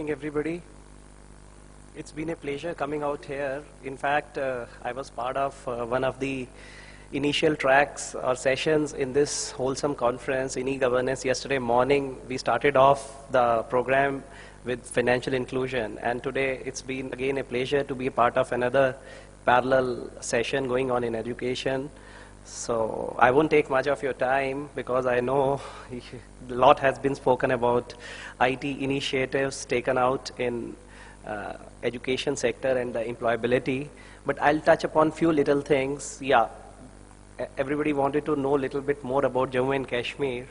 evening, everybody. It's been a pleasure coming out here. In fact, I was part of one of the initial tracks or sessions in this wholesome conference in e-governance. Yesterday morning, we started off the program with financial inclusion, and today it's been again a pleasure to be a part of another parallel session going on in education. So I won't take much of your time because I know a lot has been spoken about IT initiatives taken out in education sector and the employability. But I'll touch upon few little things. Yeah, everybody wanted to know a little bit more about Jammu and Kashmir,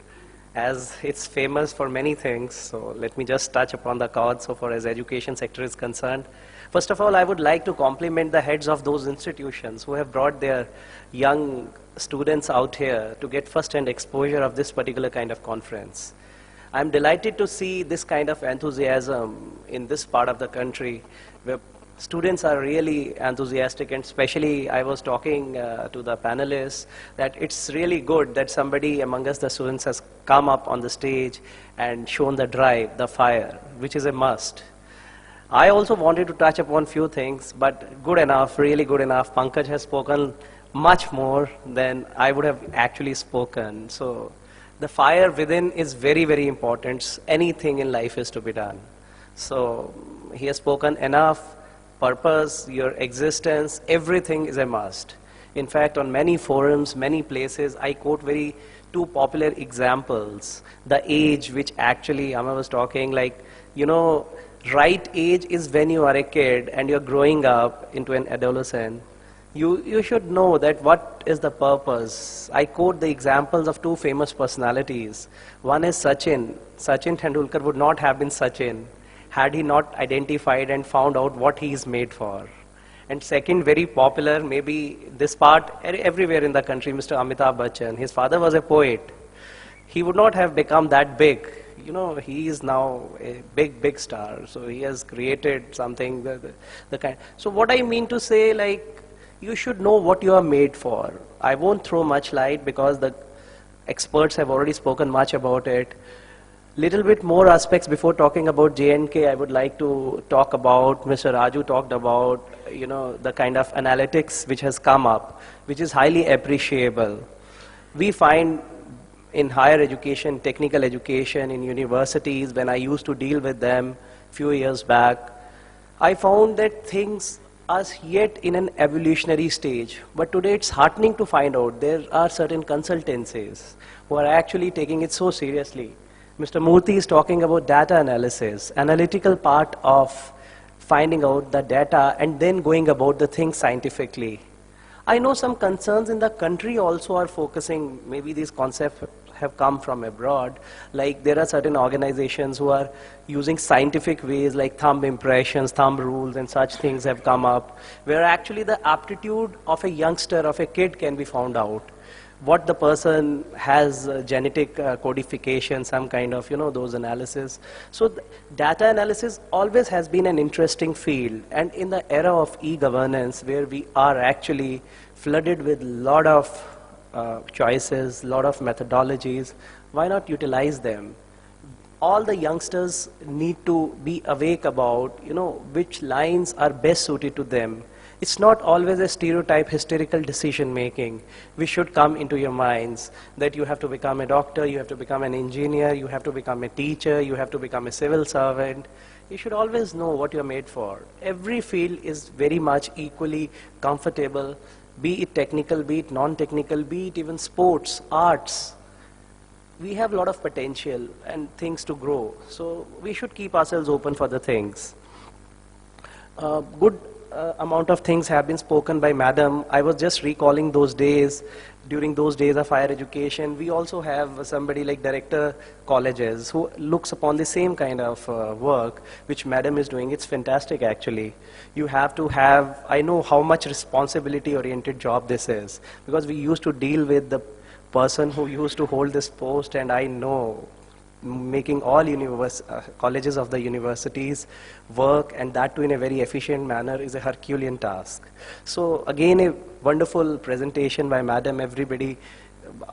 as it's famous for many things. So let me just touch upon the cards so far as education sector is concerned. First of all, I would like to compliment the heads of those institutions who have brought their young students out here to get first-hand exposure of this particular kind of conference. I'm delighted to see this kind of enthusiasm in this part of the country where students are really enthusiastic, and especially I was talking to the panelists that it's really good that somebody among us, the students, has come up on the stage and shown the drive, the fire, which is a must. I also wanted to touch upon few things, but good enough, really good enough. Pankaj has spoken much more than I would have actually spoken. So the fire within is very, very important. Anything in life is to be done. So he has spoken enough. Purpose, your existence, everything is a must. In fact, on many forums, many places, I quote two popular examples. The age which actually, Amma was talking, like, right age is when you are a kid and you're growing up into an adolescent. You should know that what is the purpose. I quote the examples of two famous personalities. One is Sachin. Sachin Tendulkar would not have been Sachin had he not identified and found out what he is made for. And second, very popular, maybe this part everywhere in the country, Mr. Amitabh Bachchan. His father was a poet. He would not have become that big. He is now a big, big star. So he has created something, the kind. So what I mean to say, like, you should know what you are made for. I won't throw much light because the experts have already spoken much about it. Little bit more aspects before talking about J&K, I would like to talk about, Mr. Raju talked about, the kind of analytics which has come up, which is highly appreciable. We find in higher education, technical education, in universities, when I used to deal with them few years back, I found that things are yet in an evolutionary stage. But today it's heartening to find out there are certain consultancies who are actually taking it so seriously. Mr. Murthy is talking about data analysis, analytical part of finding out the data and then going about the things scientifically. I know some concerns in the country also are focusing, maybe these concepts have come from abroad, like there are certain organizations who are using scientific ways like thumb impressions, thumb rules and such things have come up, where actually the aptitude of a youngster, of a kid can be found out. What the person has, genetic codification, some kind of, those analysis. So data analysis always has been an interesting field. And in the era of e-governance, where we are actually flooded with a lot of choices, lot of methodologies, why not utilize them? All the youngsters need to be awake about, which lines are best suited to them. It's not always a stereotype, hysterical decision making. We should come into your minds that you have to become a doctor, you have to become an engineer, you have to become a teacher, you have to become a civil servant. You should always know what you're made for. Every field is very much equally comfortable, be it technical, be it non-technical, be it even sports, arts. We have a lot of potential and things to grow. So we should keep ourselves open for the things. Good amount of things have been spoken by Madam. I was just recalling those days, during those days of higher education. We also have somebody like Director Colleges who looks upon the same kind of work which Madam is doing. It's fantastic actually. You have to have, I know how much responsibility oriented job this is, because we used to deal with the person who used to hold this post, and I know making all colleges of the universities work, and that too in a very efficient manner, is a Herculean task. So again, a wonderful presentation by Madam. Everybody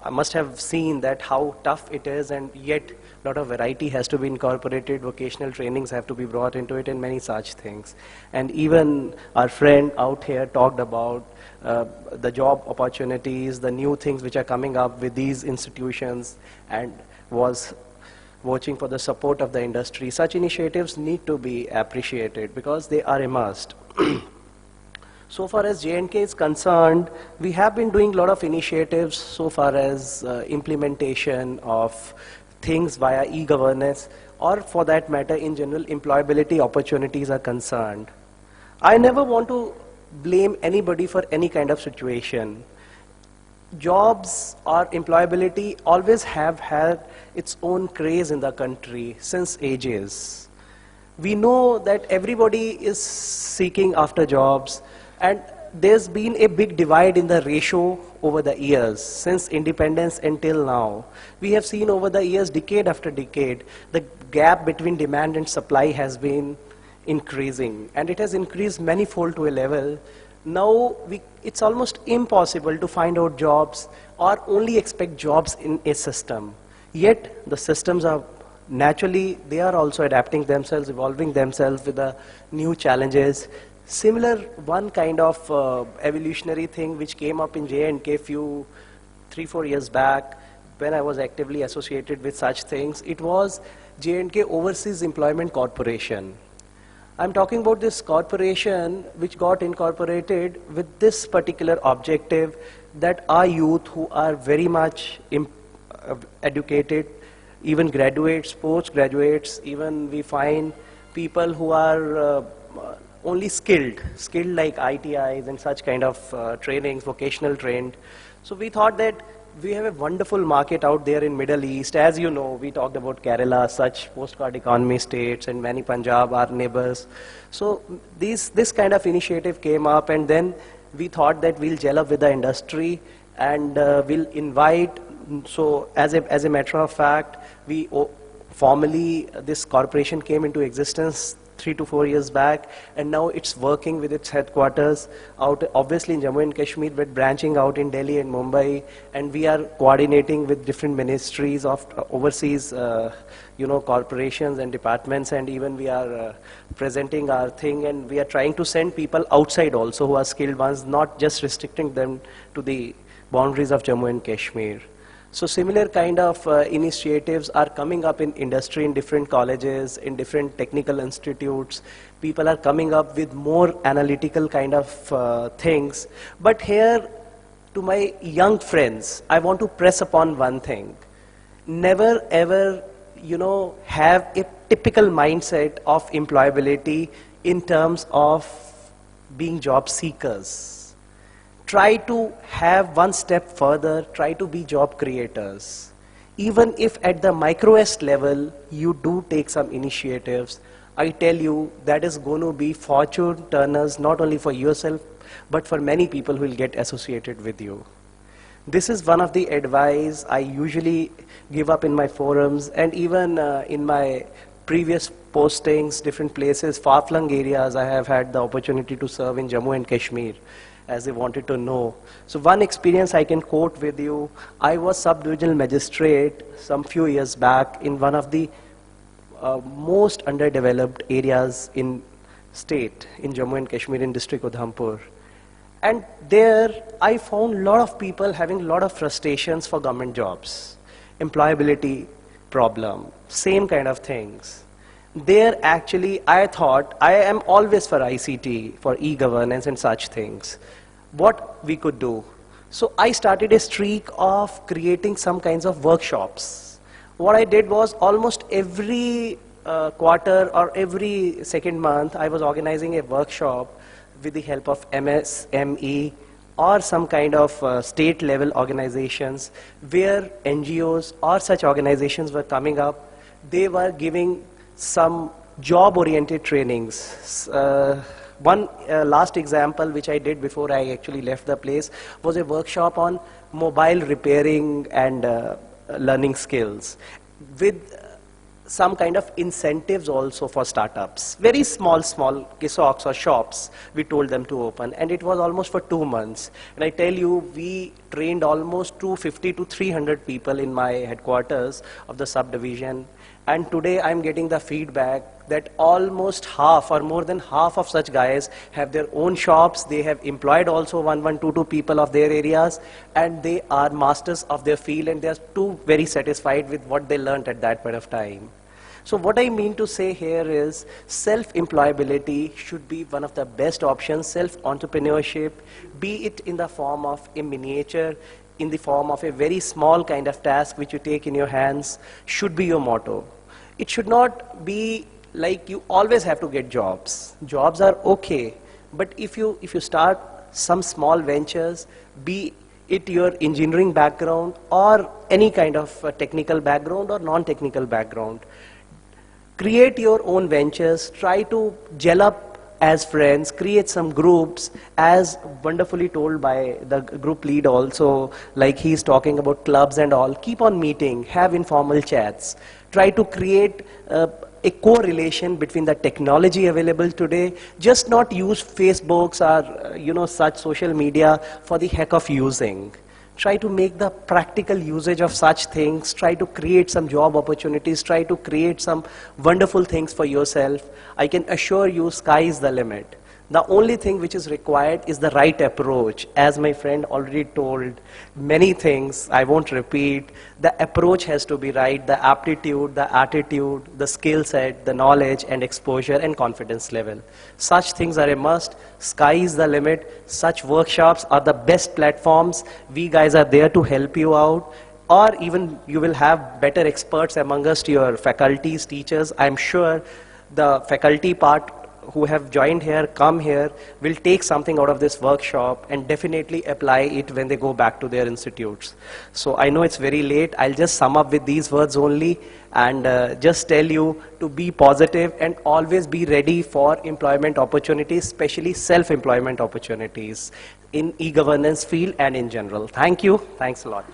must have seen that how tough it is, and yet a lot of variety has to be incorporated, vocational trainings have to be brought into it, and many such things. And even our friend out here talked about the job opportunities, the new things which are coming up with these institutions, and was watching for the support of the industry. Such initiatives need to be appreciated because they are a must. So far as J&K is concerned, we have been doing a lot of initiatives so far as implementation of things via e-governance, or for that matter in general employability opportunities are concerned. I never want to blame anybody for any kind of situation. Jobs or employability always have had its own craze in the country since ages. We know that everybody is seeking after jobs, and there's been a big divide in the ratio over the years, since independence until now. We have seen over the years, decade after decade, the gap between demand and supply has been increasing, and it has increased manifold to a level. Now, it's almost impossible to find out jobs or only expect jobs in a system. Yet, the systems are naturally, they are also adapting themselves, evolving themselves with the new challenges. Similar one kind of evolutionary thing which came up in J&K 3-4 years back when I was actively associated with such things, it was J&K Overseas Employment Corporation. I'm talking about this corporation which got incorporated with this particular objective, that our youth who are very much educated, even graduates, postgraduates, even we find people who are only skilled like ITIs and such kind of trainings, vocational trained. So we thought that we have a wonderful market out there in Middle East. As you know, we talked about Kerala, such postcard economy states, and many Punjab, our neighbors. So this kind of initiative came up, and then we thought that we'll gel up with the industry and we'll invite. So as a matter of fact, we formally, this corporation came into existence 3 to 4 years back, and now it's working with its headquarters out obviously in Jammu and Kashmir, but branching out in Delhi and Mumbai, and we are coordinating with different ministries of overseas corporations and departments, and even we are presenting our thing, and we are trying to send people outside also who are skilled ones, not just restricting them to the boundaries of Jammu and Kashmir. So similar kind of initiatives are coming up in industry, in different colleges, in different technical institutes. People are coming up with more analytical kind of things. But here, to my young friends, I want to press upon one thing. Never ever, have a typical mindset of employability in terms of being job seekers. Try to have one step further, try to be job creators. Even if at the microest level, you do take some initiatives, I tell you, that is going to be fortune turners, not only for yourself, but for many people who will get associated with you. This is one of the advice I usually give up in my forums, and even in my previous postings, different places, far-flung areas, I have had the opportunity to serve in Jammu and Kashmir, as they wanted to know. So one experience I can quote with you. I was sub-divisional magistrate some few years back in one of the most underdeveloped areas in state, in Jammu and Kashmir, in district Udhampur. And there I found a lot of people having a lot of frustrations for government jobs, employability problem, same kind of things. There actually, I thought, I am always for ICT, for e-governance and such things. What we could do. So I started a streak of creating some kinds of workshops. What I did was almost every quarter or every second month, I was organizing a workshop with the help of MSME or some kind of state level organizations where NGOs or such organizations were coming up. They were giving some job-oriented trainings. One last example which I did before I actually left the place was a workshop on mobile repairing and learning skills with some kind of incentives also for startups. Very small kiosks or shops we told them to open, and it was almost for 2 months. And I tell you, we trained almost almost 250 to 300 people in my headquarters of the subdivision. And today I'm getting the feedback that almost half or more than half of such guys have their own shops. They have employed also 2 people of their areas, and they are masters of their field, and they are too very satisfied with what they learned at that point of time. So what I mean to say here is self-employability should be one of the best options. Self-entrepreneurship, be it in the form of a miniature, in the form of a very small kind of task which you take in your hands, should be your motto. It should not be like you always have to get jobs. Jobs are okay, but if you start some small ventures, be it your engineering background or any kind of technical background or non-technical background, create your own ventures, try to gel up as friends, create some groups, as wonderfully told by the group lead also, like he's talking about clubs and all. Keep on meeting, have informal chats, try to create a correlation between the technology available today. Just not use Facebooks or such social media for the heck of using. Try to make the practical usage of such things, try to create some job opportunities, try to create some wonderful things for yourself. I can assure you, sky is the limit. The only thing which is required is the right approach. As my friend already told many things, I won't repeat. The approach has to be right, the aptitude, the attitude, the skill set, the knowledge and exposure and confidence level. Such things are a must. Sky is the limit. Such workshops are the best platforms. We guys are there to help you out. Or even you will have better experts among us, your faculties, teachers. I'm sure the faculty part who have joined here, come here, will take something out of this workshop and definitely apply it when they go back to their institutes. So I know it's very late. I'll just sum up with these words only and just tell you to be positive and always be ready for employment opportunities, especially self-employment opportunities in e-governance field and in general. Thank you. Thanks a lot.